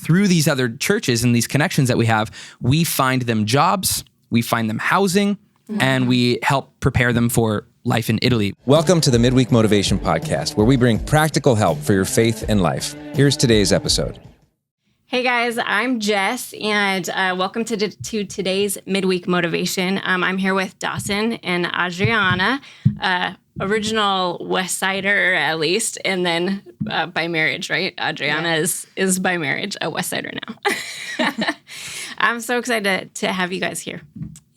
through these other churches and these connections that we have, we find them jobs, we find them housing, and we help prepare them for life in Italy. Welcome to the Midweek Motivation Podcast, where we bring practical help for your faith and life. Here's today's episode. Hey guys, I'm Jess, and welcome to today's Midweek Motivation. I'm here with Dawson and Adriana, original Westsider at least, and then by marriage, right? Adriana is by marriage a Westsider now. I'm so excited to have you guys here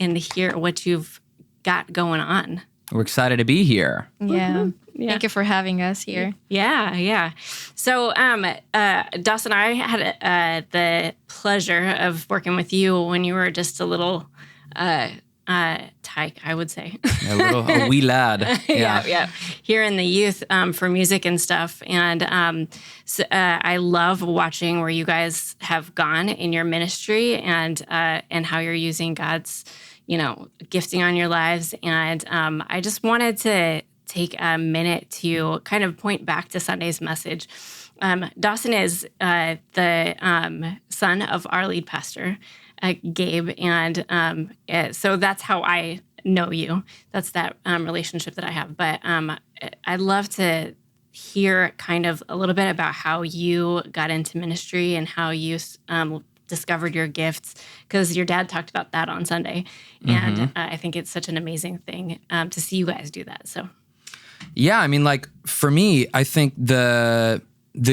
and to hear what you've got going on. We're excited to be here. Yeah. Thank you for having us here. Yeah. So, Dawson, I had the pleasure of working with you when you were just a little tyke, I would say. A wee lad. Yeah. Here in the youth for music and stuff. And so, I love watching where you guys have gone in your ministry and how you're using God's, gifting on your lives. And I just wanted to take a minute to kind of point back to Sunday's message. Dawson is the son of our lead pastor, Gabe, and so that's how I know you. That's that relationship that I have. But I'd love to hear kind of a little bit about how you got into ministry and how you discovered your gifts, because your dad talked about that on Sunday. And I think it's such an amazing thing to see you guys do that. So. Yeah, I mean, like, for me, I think the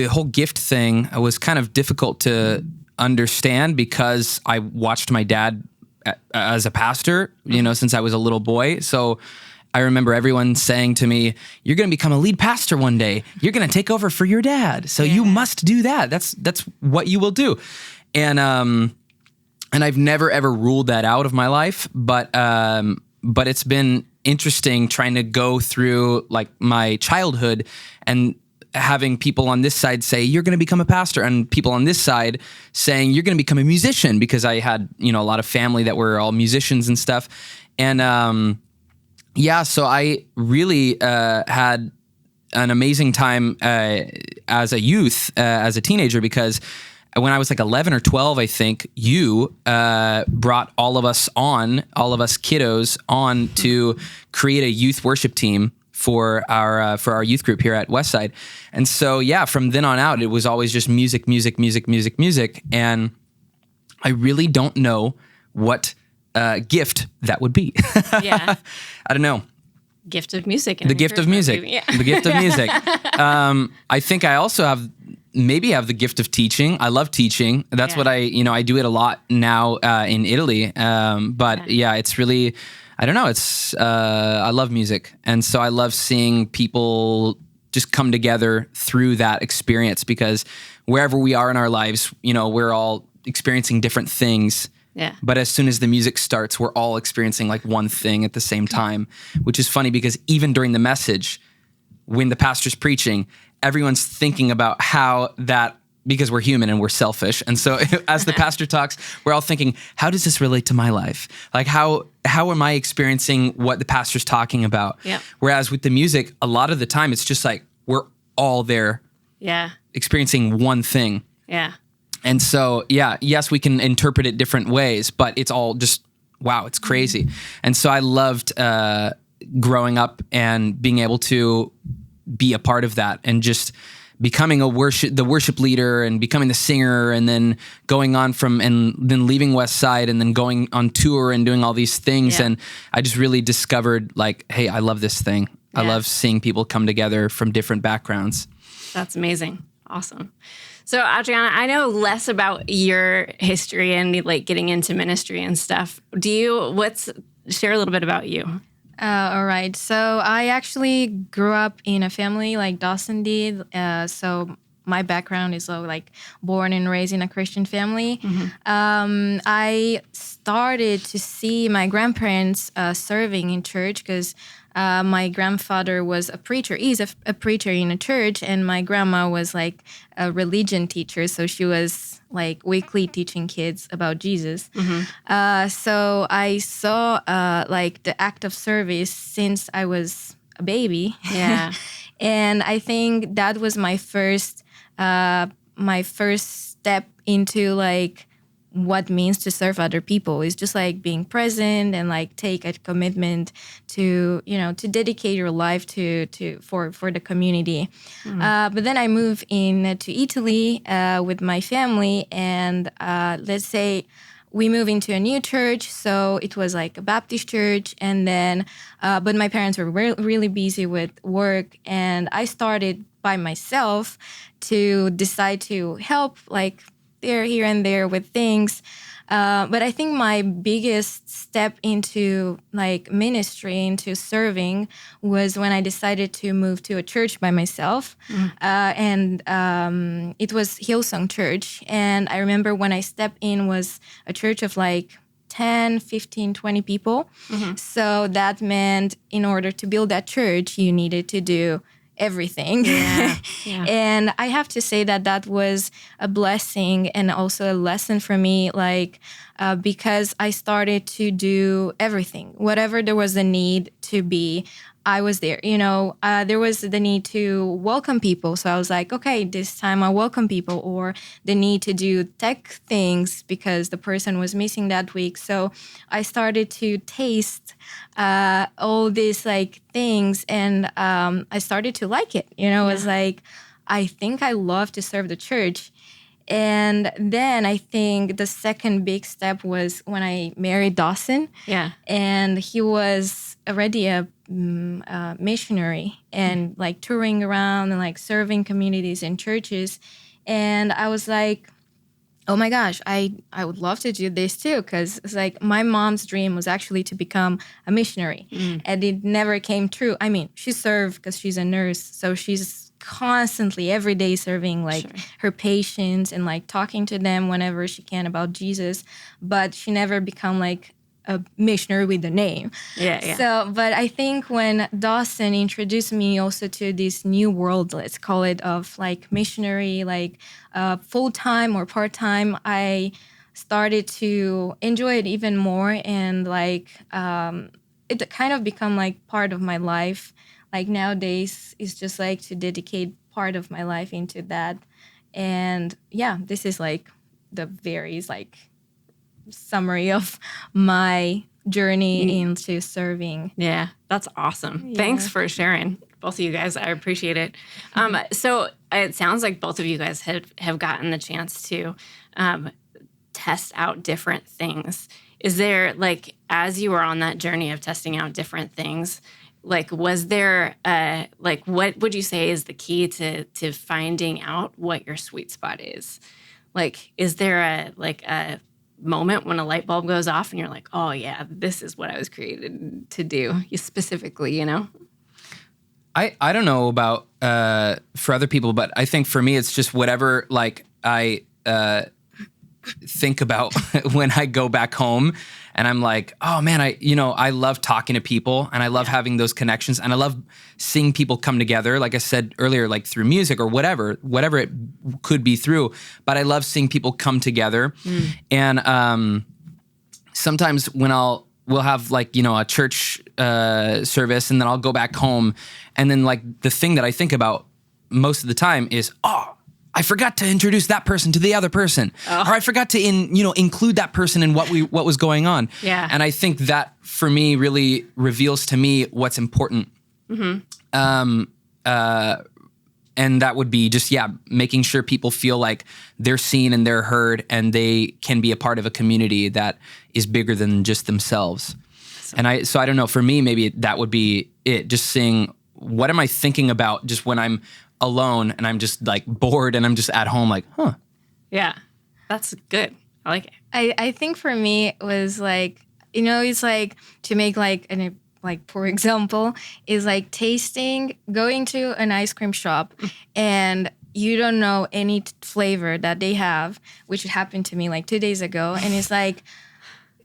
whole gift thing was kind of difficult to understand because I watched my dad as a pastor, since I was a little boy. So I remember everyone saying to me, "You're going to become a lead pastor one day. You're going to take over for your dad. So you must do that. That's what you will do." And I've never ever ruled that out of my life, but it's been interesting trying to go through like my childhood and having people on this side say, "You're going to become a pastor," and people on this side saying, "You're going to become a musician," because I had, a lot of family that were all musicians and stuff. And so I really had an amazing time as a youth, as a teenager, because when I was like 11 or 12, I think, you brought all of us kiddos on to create a youth worship team for our youth group here at Westside. And so, from then on out, it was always just music. And I really don't know what gift that would be. Yeah. I don't know. Gift of music. The gift of music. The gift of music. I think I also have the gift of teaching. I love teaching. That's what I do it a lot now in Italy. It's really, I don't know. I love music. And so I love seeing people just come together through that experience, because wherever we are in our lives, we're all experiencing different things. Yeah. But as soon as the music starts, we're all experiencing like one thing at the same time, which is funny because even during the message, when the pastor's preaching, everyone's thinking about how that, because we're human and we're selfish. And so as the pastor talks, we're all thinking, how does this relate to my life? Like, how am I experiencing what the pastor's talking about? Yeah. Whereas with the music, a lot of the time, it's just like, we're all there experiencing one thing. Yeah. And so, yes, we can interpret it different ways, but it's all just, wow, it's crazy. And so I loved growing up and being able to be a part of that and just becoming the worship leader and becoming the singer, and then going on and then leaving Westside and then going on tour and doing all these things. Yeah. And I just really discovered like, hey, I love this thing. Yeah. I love seeing people come together from different backgrounds. That's amazing. Awesome. So Adriana, I know less about your history and like getting into ministry and stuff. Share a little bit about you. All right. So I actually grew up in a family like Dawson did. So my background is like born and raised in a Christian family. Mm-hmm. I started to see my grandparents serving in church because my grandfather was a preacher. He's a preacher in a church, and my grandma was like a religion teacher. So she was like weekly teaching kids about Jesus. Mm-hmm. So I saw like the act of service since I was a baby. Yeah. And I think that was my first step into like what means to serve other people. It's just like being present and like take a commitment to, to dedicate your life for the community. But then I moved in to Italy with my family, and let's say we moved into a new church. So it was like a Baptist church, and then but my parents were really busy with work, and I started by myself to decide to help like here and there with things. But I think my biggest step into like ministry, into serving, was when I decided to move to a church by myself. And it was Hillsong Church. And I remember when I stepped in was a church of like 10, 15, 20 people. So that meant in order to build that church, you needed to do everything. Yeah. And I have to say that was a blessing and also a lesson for me, like because I started to do everything, whatever there was a need to be. I was there, there was the need to welcome people. So I was like, okay, this time I welcome people, or the need to do tech things because the person was missing that week. So I started to taste all these like things, and I started to like it. It was like, I think I love to serve the church. And then I think the second big step was when I married Dawson. Yeah. And he was already a missionary and like touring around and like serving communities and churches. And I was like, oh my gosh, I would love to do this too, because it's like my mom's dream was actually to become a missionary, and it never came true. I mean, she served because she's a nurse, so she's constantly every day serving like her patients and like talking to them whenever she can about Jesus, but she never become like a missionary with the name. Yeah. So, but I think when Dawson introduced me also to this new world, let's call it, of like missionary, like full-time or part-time, I started to enjoy it even more. And like, it kind of become like part of my life. Like nowadays, it's just like to dedicate part of my life into that. And yeah, this is like the very like summary of my journey into serving. Yeah, that's awesome. Thanks for sharing, both of you guys. I appreciate it. So it sounds like both of you guys have gotten the chance to test out different things. Is there, like, as you were on that journey of testing out different things, like, was there, like, what would you say is the key to finding out what your sweet spot is? Like, is there a moment when a light bulb goes off and you're like, oh yeah, this is what I was created to do, specifically, I don't know about for other people, but I think for me, it's just whatever like I think about when I go back home, and I'm like, oh man, I love talking to people, and I love having those connections, and I love seeing people come together. Like I said earlier, like through music or whatever it could be through, but I love seeing people come together. And sometimes when we'll have like, a church service, and then I'll go back home, and then like the thing that I think about most of the time is, I forgot to introduce that person to the other person, or I forgot to include that person in what was going on. Yeah. And I think that for me really reveals to me what's important. And that would be just, making sure people feel like they're seen and they're heard, and they can be a part of a community that is bigger than just themselves. And so I don't know, for me, maybe that would be it, just seeing what am I thinking about just when I'm alone and I'm just like bored and I'm just at home like, Yeah, that's good. I like it. I think for me it was like, it's like to make like for example, is like going to an ice cream shop and you don't know any flavor that they have, which happened to me like 2 days ago. And it's like,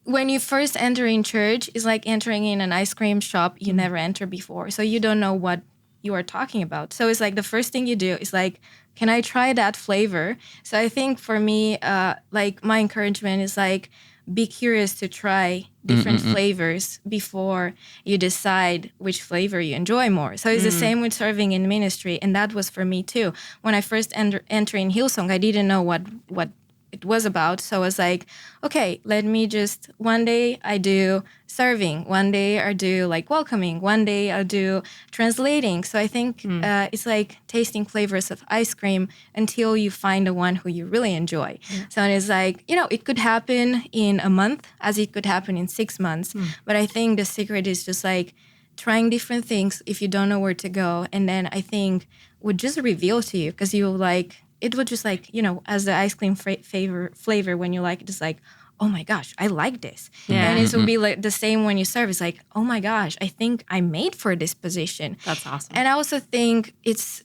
when you first enter in church, it's like entering in an ice cream shop you never entered before. So you don't know what you are talking about. So it's like the first thing you do is like, can I try that flavor? So I think for me, like my encouragement is like, be curious to try different flavors before you decide which flavor you enjoy more. So it's the same with serving in ministry. And that was for me too. When I first entered in Hillsong, I didn't know what it was about. So I was like, okay, let me just, one day I do serving, one day I do like welcoming, one day I do translating. So I think it's like tasting flavors of ice cream until you find the one who you really enjoy. So it's like, it could happen in a month as it could happen in 6 months. But I think the secret is just like trying different things if you don't know where to go. And then I think would just reveal to you, because you like, it would just like, as the ice cream flavor when you like it, just like, oh my gosh, I like this. And it will be like the same when you serve. It's like, oh my gosh, I think I'm made for this position. That's awesome. And I also think it's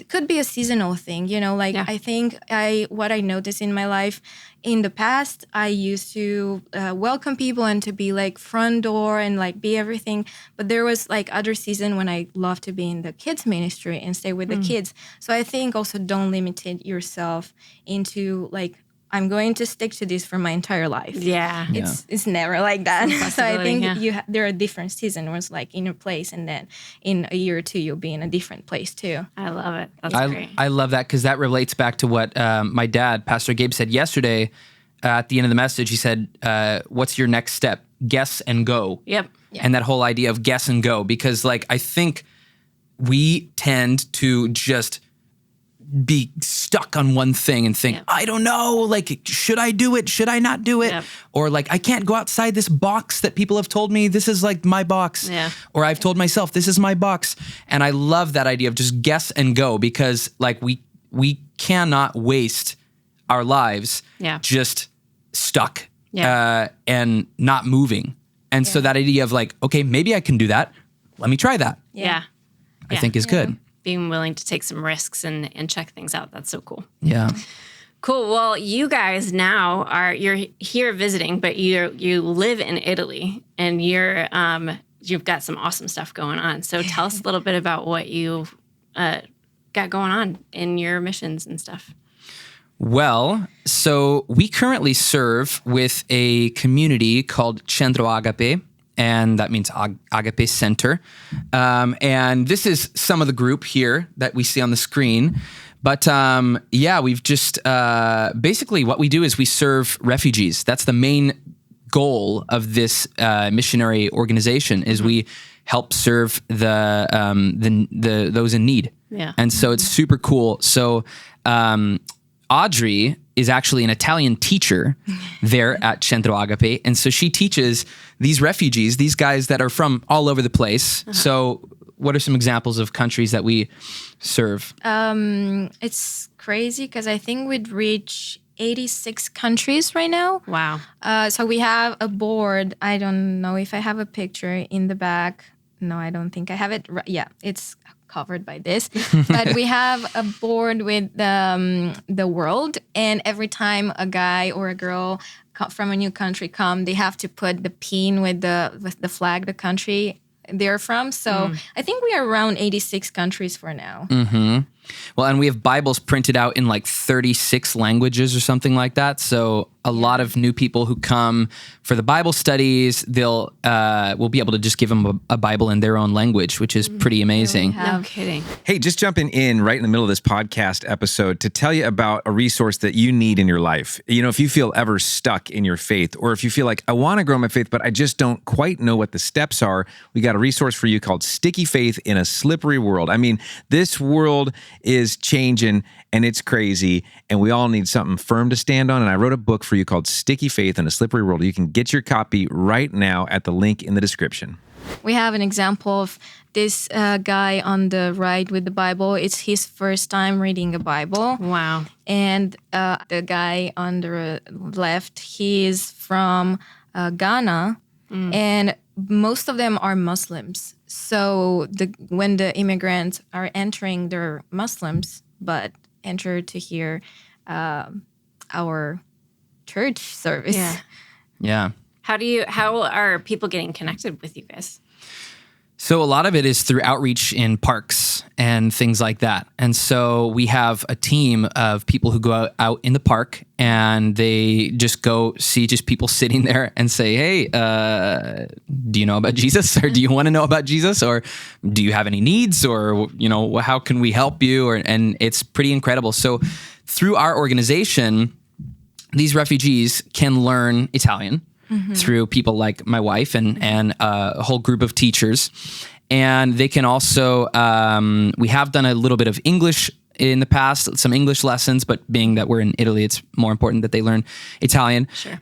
could be a seasonal thing. I think what I noticed in my life in the past, I used to welcome people and to be like front door and like be everything. But there was like other season when I loved to be in the kids ministry and stay with the kids. So I think also don't limit yourself into like, I'm going to stick to this for my entire life. Yeah. It's never like that. So I think there are different seasons where it's like in a place, and then in a year or two, you'll be in a different place too. I love it. That's great. I love that, because that relates back to what my dad, Pastor Gabe, said yesterday at the end of the message. He said, what's your next step? Guess and go. Yep. And that whole idea of guess and go, because like I think we tend to just be stuck on one thing and think, I don't know, like, should I do it? Should I not do it? Yep. Or like, I can't go outside this box that people have told me this is like my box. Yeah. Or I've told myself this is my box. And I love that idea of just guess and go, because like we cannot waste our lives just stuck and not moving. And so that idea of like, okay, maybe I can do that. Let me try that. Yeah. I think is good. Being willing to take some risks and check things out. That's so cool. Yeah. Cool. Well, you guys now you're here visiting, but you live in Italy, and you've got some awesome stuff going on. So tell us a little bit about what you've got going on in your missions and stuff. Well, so we currently serve with a community called Centro Agape, and that means Agape Center. And this is some of the group here that we see on the screen. But we've just basically what we do is we serve refugees. That's the main goal of this missionary organization, is we help serve the those in need. Yeah. And so it's super cool. So Audrey is actually an Italian teacher there at Centro Agape. And so she teaches these refugees, these guys that are from all over the place. So what are some examples of countries that we serve? It's crazy because I think we'd reach 86 countries right now. Wow. So we have a board. I don't know if I have a picture in the back. No, I don't think I have it. Yeah, it's covered by this. But we have a board with the world, and every time a guy or a girl from a new country come, they have to put the pin with the flag, the country they're from. So I think we are around 86 countries for now. Mm-hmm. Well, and we have Bibles printed out in like 36 languages or something like that. So a lot of new people who come for the Bible studies, we'll be able to just give them a Bible in their own language, which is pretty amazing. No kidding. Hey, just jumping in right in the middle of this podcast episode to tell you about a resource that you need in your life. You know, if you feel ever stuck in your faith, or if you feel like, I want to grow my faith, but I just don't quite know what the steps are, we got a resource for you called Sticky Faith in a Slippery World. I mean, this world is changing and it's crazy, and we all need something firm to stand on. And I wrote a book for you called Sticky Faith in a Slippery World. You can get your copy right now at the link in the description. We have an example of this guy on the right with the Bible. It's his first time reading a Bible. Wow. And the guy on the left, he is from Ghana, and most of them are Muslims. So when the immigrants are entering, they're Muslims, but enter to hear our church service. Yeah. How are people getting connected with you guys? So a lot of it is through outreach in parks and things like that. And so we have a team of people who go out in the park, and they just go see just people sitting there and say, hey, do you know about Jesus? Or do you want to know about Jesus? Or do you have any needs? Or, how can we help you? And it's pretty incredible. So through our organization, these refugees can learn Italian through people like my wife and a whole group of teachers. And they can also, we have done a little bit of English in the past, some English lessons, but being that we're in Italy, it's more important that they learn Italian. Sure.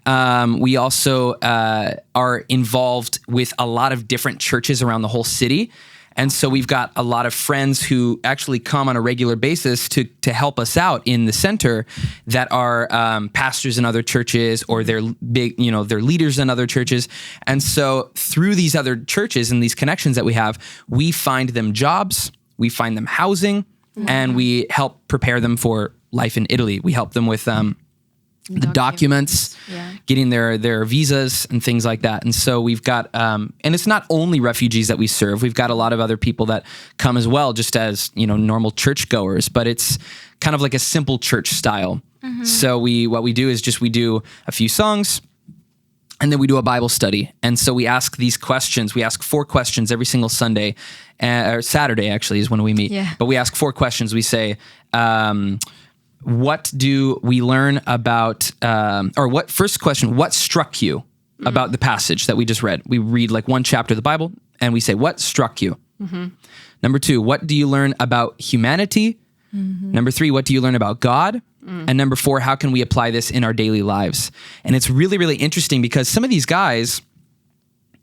We also are involved with a lot of different churches around the whole city. And so we've got a lot of friends who actually come on a regular basis to help us out in the center that are pastors in other churches, or they're they're leaders in other churches. And so through these other churches and these connections that we have, we find them jobs, we find them housing, and we help prepare them for life in Italy. We help them with the documents, getting their visas and things like that. And so we've got, and it's not only refugees that we serve. We've got a lot of other people that come as well, just as, normal churchgoers, but it's kind of like a simple church style. So what we do is we do a few songs, and then we do a Bible study. And so we ask these questions. We ask 4 questions every single Sunday, or Saturday actually is when we meet. Yeah. But we ask 4 questions. We say, what do we learn about, first question, what struck you about the passage that we just read? We read like one chapter of the Bible and we say, what struck you? Number 2, what do you learn about humanity? Number 3, what do you learn about God? And number 4, how can we apply this in our daily lives? And it's really, really interesting because some of these guys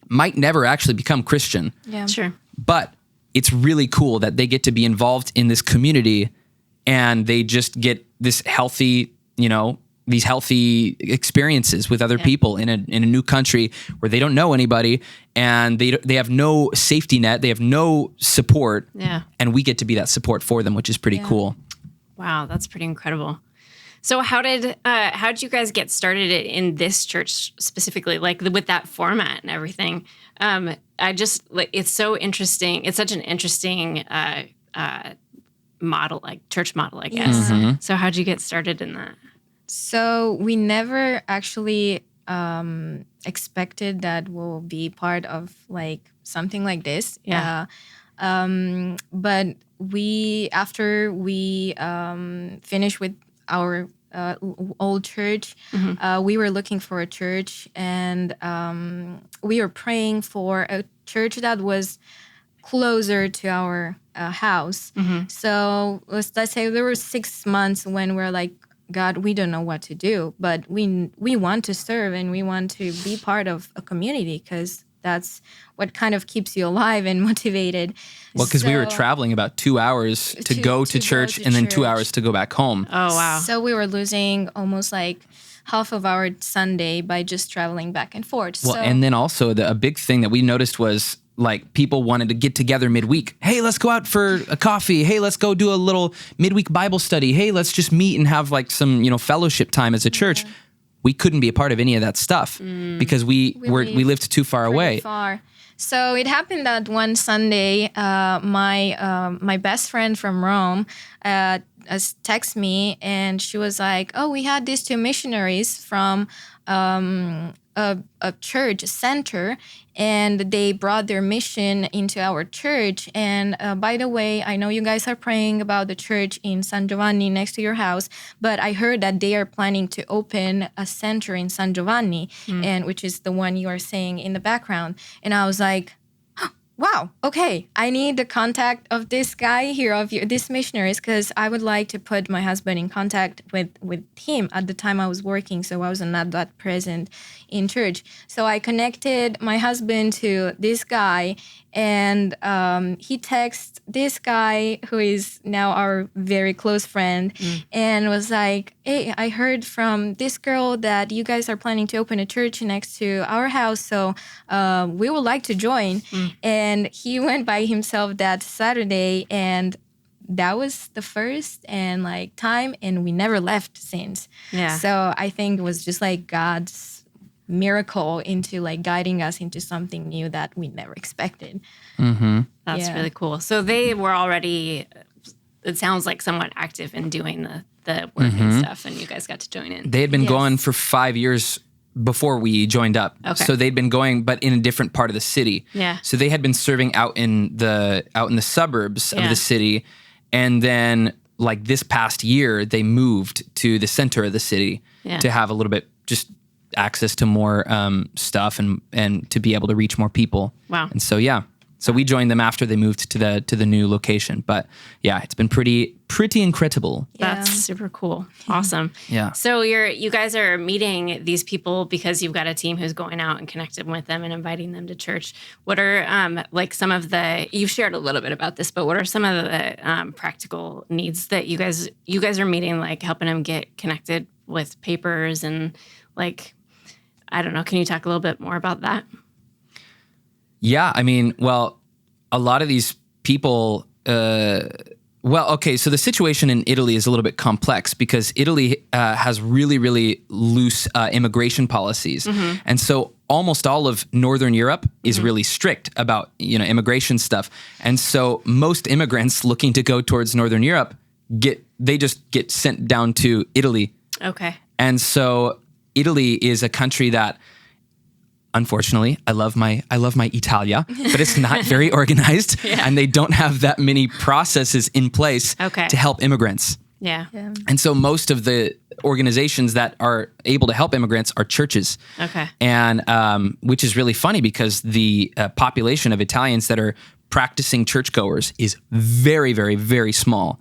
might never actually become Christian. Yeah. Sure. But it's really cool that they get to be involved in this community and they just get this healthy, these healthy experiences with other people in a new country where they don't know anybody and they have no safety net, they have no support, and we get to be that support for them, which is pretty cool. Wow, that's pretty incredible. So how did you guys get started in this church specifically, like with that format and everything? It's so interesting. It's such an interesting model, like church model, I guess. So how'd you get started in that? So we never actually expected that we'll be part of like something like this. Yeah. But after we finished with our old church, we were looking for a church, and we were praying for a church that was closer to our house. So let's say there were 6 months when we're like, God, we don't know what to do, but we want to serve and we want to be part of a community because that's what kind of keeps you alive and motivated. Well, because we were traveling about 2 hours to go to church and then 2 hours to go back home. Oh, wow. So we were losing almost like half of our Sunday by just traveling back and forth. Well, and then also a big thing that we noticed was like people wanted to get together midweek. Hey, let's go out for a coffee. Hey, let's go do a little midweek Bible study. Hey, let's just meet and have like some, fellowship time as a church. We couldn't be a part of any of that stuff because we lived too far away. Far. So it happened that one Sunday, my best friend from Rome texted me, and she was like, "Oh, we had these 2 missionaries from a church center, and they brought their mission into our church. And by the way, I know you guys are praying about the church in San Giovanni next to your house, but I heard that they are planning to open a center in San Giovanni, and which is the one you are saying in the background." And I was like, wow, okay, I need the contact of this guy here, these missionaries, because I would like to put my husband in contact with him. At the time I was working, so I was not that present in church. So I connected my husband to this guy, and he texted this guy who is now our very close friend, and was like, "Hey, I heard from this girl that you guys are planning to open a church next to our house, so we would like to join." And he went by himself that Saturday, and that was the first and like time, and we never left since. Yeah. So I think it was just like God's miracle into like guiding us into something new that we never expected. That's really cool. So they were already, it sounds like, somewhat active in doing the work and stuff, and you guys got to join in. They had been going for 5 years before we joined up. Okay. So they'd been going, but in a different part of the city. Yeah. So they had been serving out in the suburbs of the city. And then like this past year, they moved to the center of the city to have a little bit just access to more stuff and to be able to reach more people. Wow. And so, so we joined them after they moved to the new location. But yeah, it's been pretty incredible. That's super cool. Awesome. Yeah. So you guys are meeting these people because you've got a team who's going out and connecting with them and inviting them to church. What are like some of the, you've shared a little bit about this, but what are some of the practical needs that you guys are meeting, like helping them get connected with papers and like, I don't know, can you talk a little bit more about that? Yeah, I mean, well, a lot of these people, so the situation in Italy is a little bit complex because Italy has really, really loose immigration policies. Mm-hmm. And so almost all of Northern Europe is really strict about, immigration stuff. And so most immigrants looking to go towards Northern Europe just get sent down to Italy. Okay. And so Italy is a country that, unfortunately, I love my Italia, but it's not very organized, and they don't have that many processes in place to help immigrants. Yeah. And so most of the organizations that are able to help immigrants are churches. Okay. And which is really funny because the population of Italians that are practicing churchgoers is very, very, very small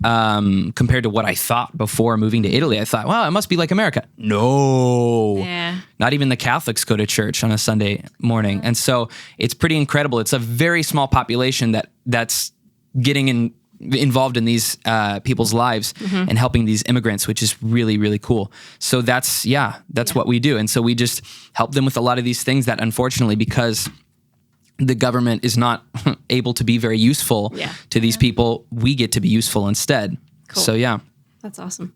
compared to what I thought before moving to Italy. I thought, well, it must be like America. No. Yeah. Not even the Catholics go to church on a Sunday morning. And so it's pretty incredible. It's a very small population that's getting involved in these people's lives and helping these immigrants, which is really, really cool. So that's what we do. And so we just help them with a lot of these things that, unfortunately, because the government is not able to be very useful to these people, we get to be useful instead. Cool. So, That's awesome.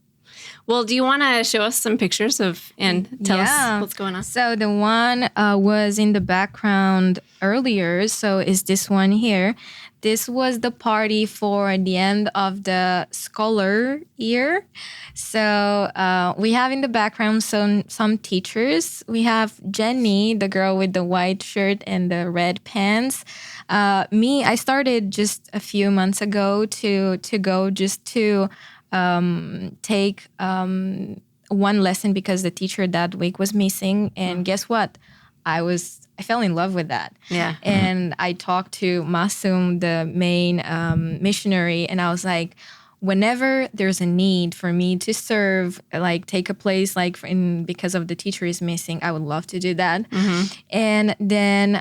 Well, do you want to show us some pictures and tell us what's going on? So the one was in the background earlier. So is this one here. This was the party for the end of the scholar year. So we have in the background some teachers. We have Jenny, the girl with the white shirt and the red pants. I started just a few months ago to go just to take one lesson because the teacher that week was missing. And guess what? I fell in love with that. Yeah. And I talked to Masum, the main missionary, and I was like, whenever there's a need for me to serve, like take a place, because of the teacher is missing, I would love to do that. Mm-hmm. And then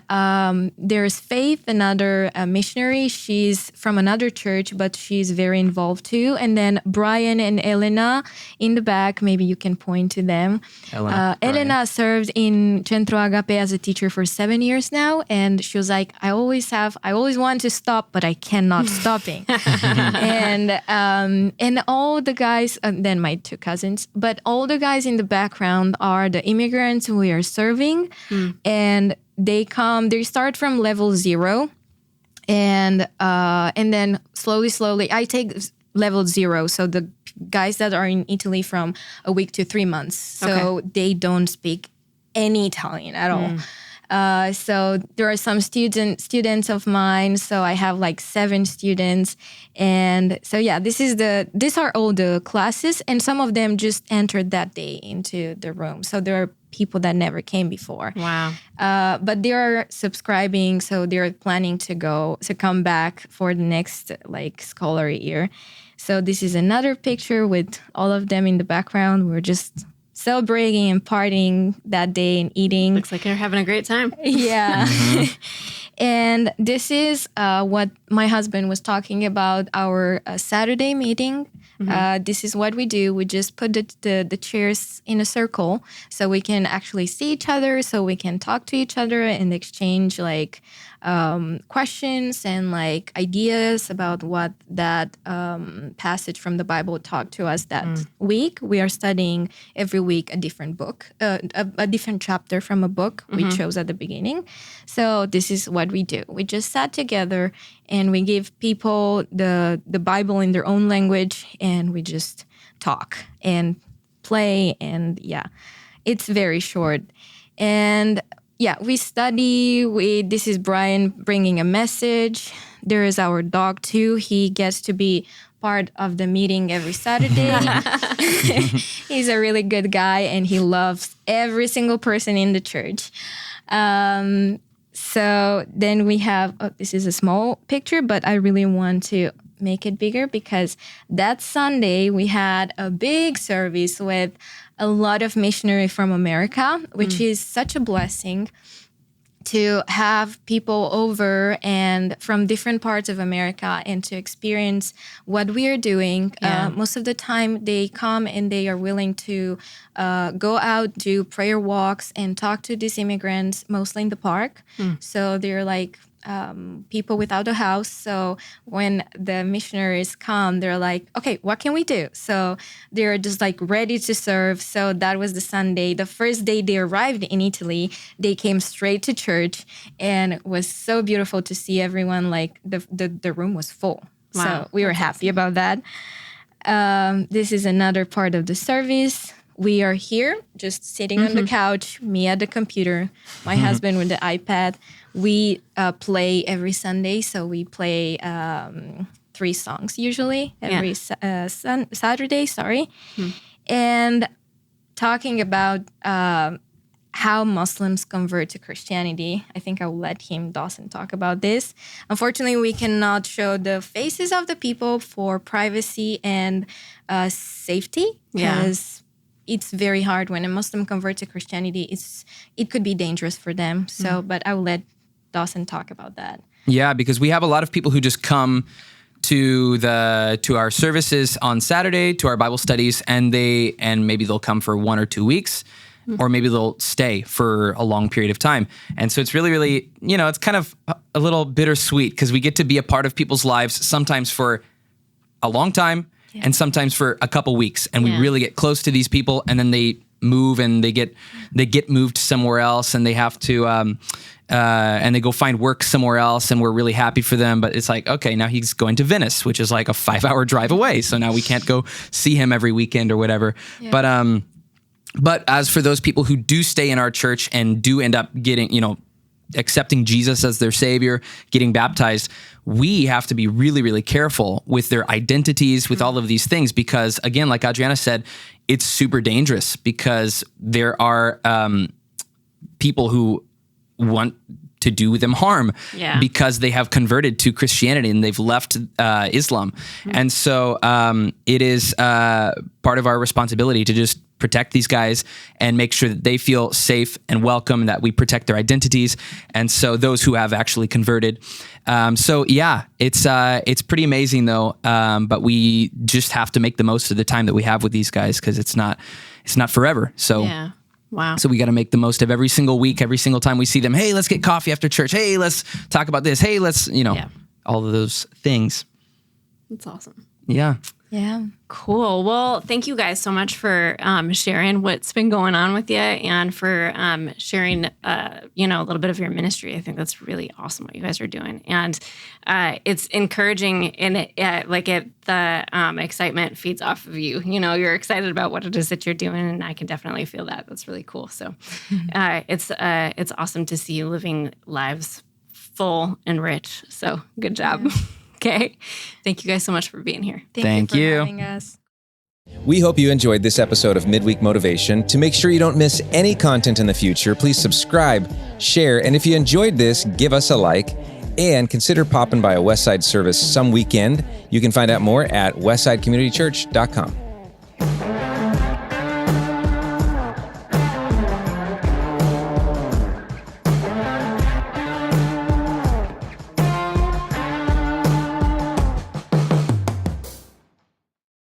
there's Faith, another missionary. She's from another church, but she's very involved too. And then Brian and Elena in the back. Maybe you can point to them. Elena served in Centro Agape as a teacher for 7 years now, and she was like, I always want to stop, but I cannot stopping. And all the guys, then my two cousins, but all the guys in the background are the immigrants we are serving. And they start from level 0. And then slowly, I take level 0. So the guys that are in Italy from a week to 3 months. So they don't speak any Italian at all. So there are some students of mine. So I have 7 students. And so, these are all the classes. And some of them just entered that day into the room. So there are people that never came before. Wow. But they are subscribing. So they're planning to come back for the next scholar year. So this is another picture with all of them in the background. We're just celebrating and partying that day and eating. Looks like you're having a great time. Yeah. And this is what my husband was talking about, our Saturday meeting. This is what we do. We just put the chairs in a circle so we can actually see each other, so we can talk to each other and exchange questions and ideas about what that passage from the Bible talked to us that week. We are studying every week a different book, a different chapter from a book we chose at the beginning. So this is what we do. We just sat together and we give people the Bible in their own language, and we just talk and play, and it's very short. And we study. This is Brian bringing a message. There is our dog too. He gets to be part of the meeting every Saturday. He's a really good guy, and he loves every single person in the church. So then we have, this is a small picture, but I really want to make it bigger because that Sunday we had a big service with a lot of missionary from America, which is such a blessing to have people over and from different parts of America and to experience what we are doing. Most of the time they come and they are willing to go out, do prayer walks and talk to these immigrants, mostly in the park. So they're like people without a house. So when the missionaries come, they're like, okay, what can we do? So they're just like ready to serve. So that was the Sunday. The first day they arrived in Italy, they came straight to church, and it was so beautiful to see everyone. Like the room was full. Wow. So we were happy about that. This is another part of the service. We are here just sitting on the couch, me at the computer, my husband with the iPad. We play every Sunday, so we play 3 songs usually every Saturday, and talking about how Muslims convert to Christianity. I think I will let Dawson, talk about this. Unfortunately, we cannot show the faces of the people for privacy and safety because it's very hard when a Muslim converts to Christianity. It could be dangerous for them. So, but I will let Dawson talk about that. Yeah, because we have a lot of people who just come to our services on Saturday, to our Bible studies, and maybe they'll come for 1 or 2 weeks, or maybe they'll stay for a long period of time. And so it's really, really, it's kind of a little bittersweet because we get to be a part of people's lives sometimes for a long time and sometimes for a couple weeks, and we really get close to these people, and then they move and they get moved somewhere else, and they have to and they go find work somewhere else, and we're really happy for them. But it's like, okay, now he's going to Venice, which is like a 5-hour drive away, so now we can't go see him every weekend or whatever. But as for those people who do stay in our church and do end up getting, accepting Jesus as their savior, getting baptized, we have to be really, really careful with their identities, with all of these things, because again, like Adriana said, it's super dangerous because there are people who want to do them harm because they have converted to Christianity and they've left Islam. And so it is part of our responsibility to just protect these guys and make sure that they feel safe and welcome, that we protect their identities. And so those who have actually converted. It's pretty amazing though. But we just have to make the most of the time that we have with these guys because it's not forever. So wow. So we got to make the most of every single week, every single time we see them. Hey, let's get coffee after church. Hey, let's talk about this. Hey, let's, all of those things. That's awesome. Yeah. Yeah. Cool. Well, thank you guys so much for sharing what's been going on with you and for sharing, a little bit of your ministry. I think that's really awesome what you guys are doing. And it's encouraging, and the excitement feeds off of you. You're excited about what it is that you're doing, and I can definitely feel that. That's really cool. So it's awesome to see you living lives full and rich. So good job. Yeah. Okay. Thank you guys so much for being here. Thank you for having us. We hope you enjoyed this episode of Midweek Motivation. To make sure you don't miss any content in the future, please subscribe, share, and if you enjoyed this, give us a like, and consider popping by a Westside service some weekend. You can find out more at westsidecommunitychurch.com.